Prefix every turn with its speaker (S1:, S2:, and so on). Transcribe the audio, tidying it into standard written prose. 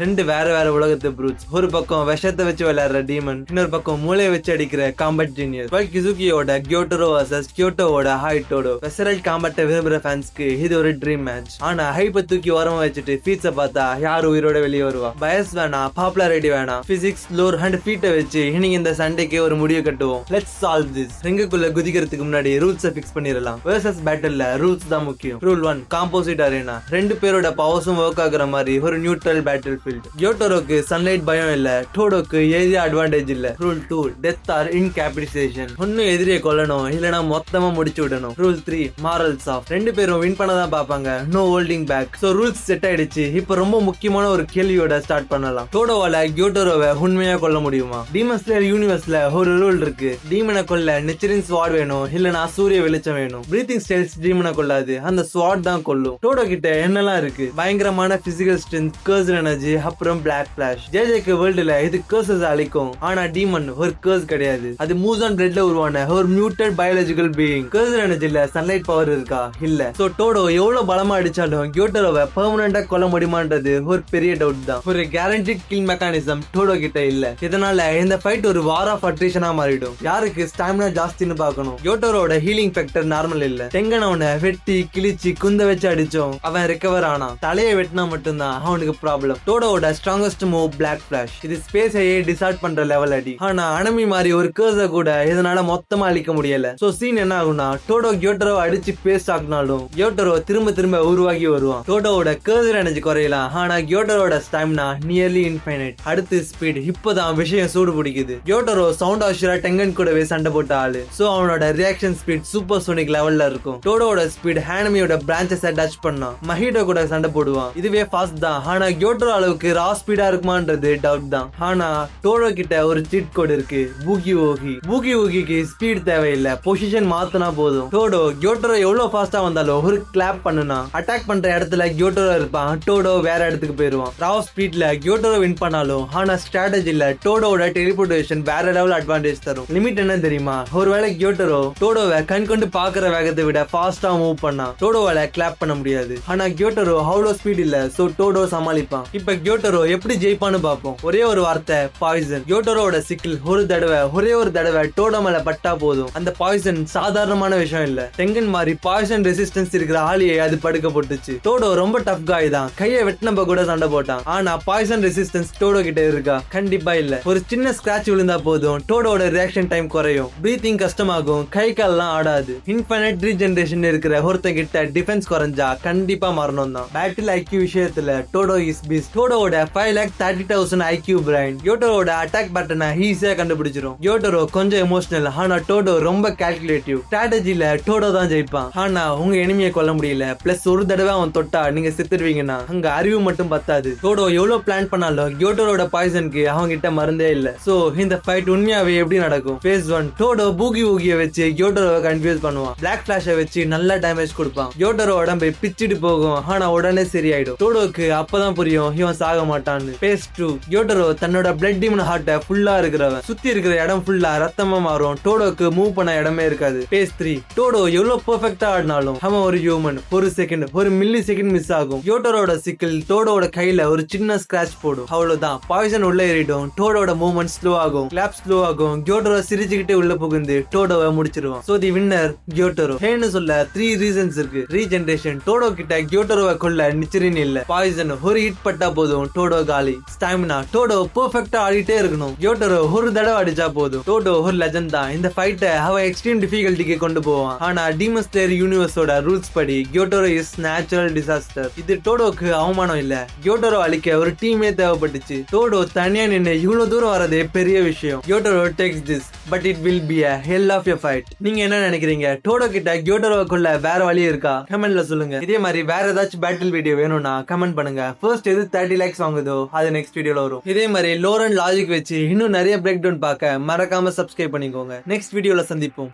S1: ரெண்டு வேற வேற உலகத்து ப்ரூட்ஸ். ஒரு பக்கம் விஷத்தை வச்சு விளையாடுற டீமன், இன்னொரு பக்கம் மூளையை வச்சு அடிக்கிற காம்பட் ஜீனியஸ். கிசுகியோட கியோட்டோரோ வர்சஸ் கியோட்டோவோட ஹைட்டோடோ. வெசரல் காம்பட்டை விரும்புற ஃபேன்ஸ்க்கு இது ஒரு ட்ரீம் மேட்ச். ஆனா ஹைப்பை தூக்கி ஓரமா வச்சுட்டு ஃபீட்ஸை பார்த்தா யார் உயிரோட வெளியே வருவா? பயஸ் வேணாம், பாப்புலாரிட்டி வேணாம், பிசிக்ஸ், லோர் அண்ட் ஃபீட்டை வச்சு இன்னைக்கு இந்த சண்டைக்கு ஒரு முடிவு கட்டுவோம். Let's solve this. ரிங்குக்குள்ள குதிக்கிறதுக்கு முன்னாடி ரூல்ஸை ஃபிக்ஸ் பண்ணிடலாம். வெர்சஸ் பேட்டில்ல ரூல்ஸ் தான் முக்கியம். Rule 1, composite arena. ரெண்டு பேரோட பவர்ஸும் ஒர்க் ஆகுற மாதிரி ஒரு நியூட்ரல் பேட்டில் ஃபீல்ட். கியோட்டோரோக்கு சன்லைட் பயம் இல்ல, டோடோக்கு ஏரியா அட்வான்டேஜ் இல்ல. Rule 2, death or incapacitation. ஒன்னும் எதிரியை கொல்லணும், இல்லனா மொத்தமா முடிச்சு விடணும். Rule 3, morals off. ரெண்டு பேரும் வின் பண்ண தான் பாப்பாங்க, no holding back. So rules set ஆயிடுச்சு. இப்போ ரொம்ப முக்கியமான ஒரு கேள்வியோட ஸ்டார்ட் பண்ணலாம். டோடோவால கியோட்டோரோவை உண்மையா கொல்ல முடியுமா? டீமன் ஸ்லேயர் யூனிவர்ஸ்ல ஒரு ரூல் இருக்கு. டீமனை கொல்ல நெச்சரின் ஸ்வாட் வேணும், இல்லனா சூரிய வெளிச்சம் வேணும். பிரீத்திங் ஸ்டைல்ஸ் டீமனை கொல்லாது, அந்த ஸ்வாட் தான் கொல்லும். டோடோ கிட்ட என்னெல்லாம் இருக்கு? பயங்கரமான பிசிக்கல் ஸ்ட்ரென்த், கர்ஸ் எனர்ஜி, அப்புறம் பிளாக் ஃபிளாஷ். ஜேஜேக்கு வேர்ல்டுல இது கர்ஸஸ் அழிக்கும். ஆனா டீமன் ஒரு கர்ஸ் கிடையாது, அது மூஸ் ஆன் பிளட்ல உருவான ஒரு மியூட்டட் பயாலஜிக்கல் பீயிங். கர்ஸ் எனர்ஜில சன்லைட் பவர் இருக்கா? இல்ல. சோ டோடோ எவ்வளவு பலமா அடிச்சாலும் கியோட்டோரோவை பெர்மனண்டா கொல்ல முடியுமான்றது ஒரு பெரிய டவுட் தான். ஒரு கேரண்டிட் கில் மெக்கானிசம் டோடோ கிட்ட இல்ல. இதனால இந்த ஃபைட் ஒரு வார் ஆஃப் அட்ரிஷனா மாறிடும். யாருக்கு ஸ்டாமினா ஜாஸ்தின்னு பார்க்கணும். கியோட்டோரோட ஹீலிங் ஃபேக்டர் நார்மல் இல்ல. டெங்கன் அவனை வெட்டி கிழிச்சு குந்த வச்சு அடிச்சோம், அவன் ரிகவர் ஆனா. தலையை வெட்டினா மட்டும்தான் அவனுக்கு ப்ராப்ளம். டோடோவோட ஸ்ட்ராங்கஸ்ட் மூவ் பிளாக் ஃபிளாஷ். இது ஸ்பேஸையே டிசார்ட் பண்ற லெவல் அடி. ஆனா அனமி மாதிரி ஒரு கர்ஸ கூட இதனால மொத்தமா அழிக்க முடியல. சோ சீன் என்ன ஆகும்னா, டோடோ கியோட்டோரோ அடிச்சு பேஸ்ட் ஆகினாலும் கியோட்டோரோ திரும்ப திரும்ப உருவாகி வருவான். டோடோவோட கர்சர் எனர்ஜி குறையலாம், ஆனா கியோட்டோரோட ஸ்டாமினா நியர்லி இன்ஃபைனைட். அடுத்து ஸ்பீட். இப்பதான் விஷயம் சூடு பிடிக்குது. கியோட்டோரோ சவுண்ட் ஆஷரா டெங்கன் கூடவே சண்டை போட்ட ஆளு. சோ அவனோட ரியாக்ஷன் ஸ்பீட் சூப்பர் சோனிக் லெவல்ல இருக்கும். டோடோவோட ஸ்பீட் ஹானமியோட பிரான்ச்சஸ் டச் பண்ணா மஹிட்டோ கூட சண்டை போடுவான். இதுவே ஃபாஸ்ட் தான், ஆனா கியோட்டோரோ அளவுக்கு ரா ஸ்பீடா இருக்குமான்றது டவுட் தான். ஆனா டோடோ கிட்ட ஒரு சீட் கோட் இருக்கு, பூகி ஓகி. பூகி ஓகிக்கு ஸ்பீட் தேவையில்லை, பொசிஷன் மாத்தினா போதும். டோடோ கியோட்டோரோ எவ்வளவு ஃபாஸ்டா வந்தாலும் ஒரு கிளாப் பண்ணுனா அட்டாக் பண்ற இடத்துல கியோட்டோரோ இருப்பான், டோடோ வேற இடத்துக்கு போயிருவான். ரா ஸ்பீட்ல கியோட்டோரோ வின் பண்ணாலும், ஆனா ஸ்ட்ராட்டஜில டோடோவோட டெலிபோர்டேஷன் வேற லெவல் அட்வான்டேஜ் தரும். லிமிட் என்ன தெரியுமா? ஒருவேளை கியோட்டோரோ டோடோவை கண் கொண்டு பாக்குற வேகத்தை விட ஃபாஸ்டா மூவ் பண்ணா டோடோவால கிளாப் பண்ண முடியாது. ஆனா கியோட்டோரோ அவ்வளோ ஸ்பீட் இல்ல, சோ டோடோ சமாளிப்பான். இப்ப கியோட்டோரோ எப்படி ஜெயிப்பான்னு பாப்போம். ஒரே ஒரு வார்த்தை, பாய்சன். கியோட்டோரோட சிக்கிள் ஒரே ஒரு தடவை டோடோ மேல பட்டா போதும். அந்த பாய்சன் சாதாரணமான விஷயம் இல்ல. டெங்கன் மாதிரி பாய்சன் ரெசிஸ்டன்ஸ் இருக்கிற ஆளியை அது படுக்க போட்டுச்சு. டோடோ ரொம்ப டஃப் காய் தான், கையை வெட்டினப்ப கூட சண்டை போட்டான். ஆனா பாய்சன் ரெசிஸ்டன்ஸ் டோடோ கிட்ட இருக்கா? கண்டிப்பா இல்ல. ஒரு சின்ன ஸ்கிராட்ச் விழுந்தா போதும் டோடோட ரியாக்ஷன் டைம் குறையும், பிரீத்திங் கஷ்டமாகும், கை கால்லாம் ஆடாது. இன்ஃபைனைட் ரீஜெனரேஷன் இருக்கிற ஒருத்தன் கிட்ட டிஃபென்ஸ் குறைஞ்சா கண்டிப்பா மரணம் தான். பேட்டில் ஐக்யூ விஷயத்துல டோடோ இஸ் பீஸ்ட். டோடோவோட 5,30,000 ஐக்யூ பிரைன் கியோட்டோரோட அட்டாக் பேட்டர்னை ஈஸியா கண்டுபிடிச்சிரும். கியோட்டோரோ கொஞ்சம் எமோஷனல், ஆனா டோடோ ரொம்ப கால்குலேட்டிவ். ஸ்ட்ராட்டஜில டோடோ தான் ஜெயிப்பான். ஆனா உங்க எனிமியை கொல்ல முடியல, பிளஸ் ஒரு தடவை அவன் தொட்டா நீங்க செத்துடுவீங்கன்னா அங்க அறிவு மட்டும் பத்தாது. டோடோ எவ்வளவு பிளான் பண்ணாலும் கியோட்டோரோட பாய்சனுக்கு அவங்க கிட்ட மருந்தே இல்ல. சோ இந்த ஃபைட் உண்மையாவே எப்படி நடக்கும்? ஃபேஸ் 1, டோடோ பூகி ஊகிய வச்சு கியோட்டோரோவை கன்ஃபியூஸ் பண்ணுவான். பிளாக் ஃபிளாஷை வச்சு நல்லா டேமேஜ் கொடுப்பான். கியோட்டோரோ உடம்பை பிச்சுட்டு போகும், ஆனா உடனே சரியாயிடும். டோடோக்கு அப்பதான் புரியும் இவன் சாக மாட்டான்னு. ஃபேஸ் 2, கியோட்டோரோ தன்னோட பிளட் டீமன் ஹார்ட்டை ஃபுல்லா இருக்கிறவன். சுத்தி இருக்கிற இடம் ஃபுல்லா ரத்தமா மாறும், டோடோக்கு மூவ் பண்ண இடமே இருக்காது. ஃபேஸ் 3, டோடோ எவ்வளவு பெர்ஃபெக்ட்டா ஆடினாலும் அவன் ஒரு ஹியூமன். ஒரு செகண்ட், ஒரு மில்லி செகண்ட் மிஸ் ஆகும். கியோட்டோரோட சிக்கிள் டோடோட கையில ஒரு சின்ன ஸ்கிராட்ச் போடும், அவ்வளவுதான். பாய்சன் உள்ள ஏறிடும், டோடோட மூவ்மெண்ட் ஸ்லோ ஆகும், கிளாப் ஸ்லோ ஆகும். கியோட்டோரோ சிரிச்சுக்கிட்டே உள்ள புகுந்து டோடோவை முடிச்சிருவான். So the winner கியோட்டோரோ. ஏன்னு சொல்ல 3 ரீசன்ஸ் இருக்கு. ரீஜெனரேஷன், டோடோ கிட்ட கியோட்டோரோவை கொல்ல நிச்சரின் இல்ல. பாய்சன், ஒரு ஹிட் பட்டா போதும் டோடோ காலி. ஸ்டாமினா, டோடோ பெர்ஃபெக்ட்டா ஆடிட்டே இருக்கணும். கியோட்டோரோ ஒரு தடவை அடிச்சா போதும். டோடோ ஒரு லெஜண்ட் தான். இந்த ஃபைட்டை அவ எக்ஸ்ட்ரீம் டிஃபிகல்ட்டிக்கு கொண்டு போவான். ஆனா டீமன் ஸ்லேயர் யூனிவர்ஸோட ரூல்ஸ் படி கியோட்டோரோ இஸ் நேச்சுரல் டிசாஸ்டர். இது டோடோக்கு அவமானம் இல்ல, கியோட்டோரோ அழிக்க ஒரு டீமே தேவைப்பட்டுச்சு. டோடோ தனியா நின்று இவ்வளவு தூரம் வரதே பெரிய விஷயம். Kyotoro takes this, but it will be a hell of a fight. நீங்க என்ன நினைக்கிறீங்க? டோடோ கிட்ட கியோட்டோரோவை கொல்ல வேற வழி இருக்கா? கமெண்ட்ல சொல்லுங்க. இதே மாதிரி வேற ஏதாச்சும் பேட்டில் வீடியோ வேணும்னா கமெண்ட் பண்ணுங்க. ஃபர்ஸ்ட் எது 30 லைக்ஸ் வாங்குதோ அது நெக்ஸ்ட் வீடியோல வரும். இதே மாதிரி லோர் அண்ட் லாஜிக் வச்சு இன்னும் நிறைய பிரேக் டவுன் பார்க்க மறக்காம சப்ஸ்கிரைப் பண்ணிக்கோங்க. நெக்ஸ்ட் வீடியோல சந்திப்போம்.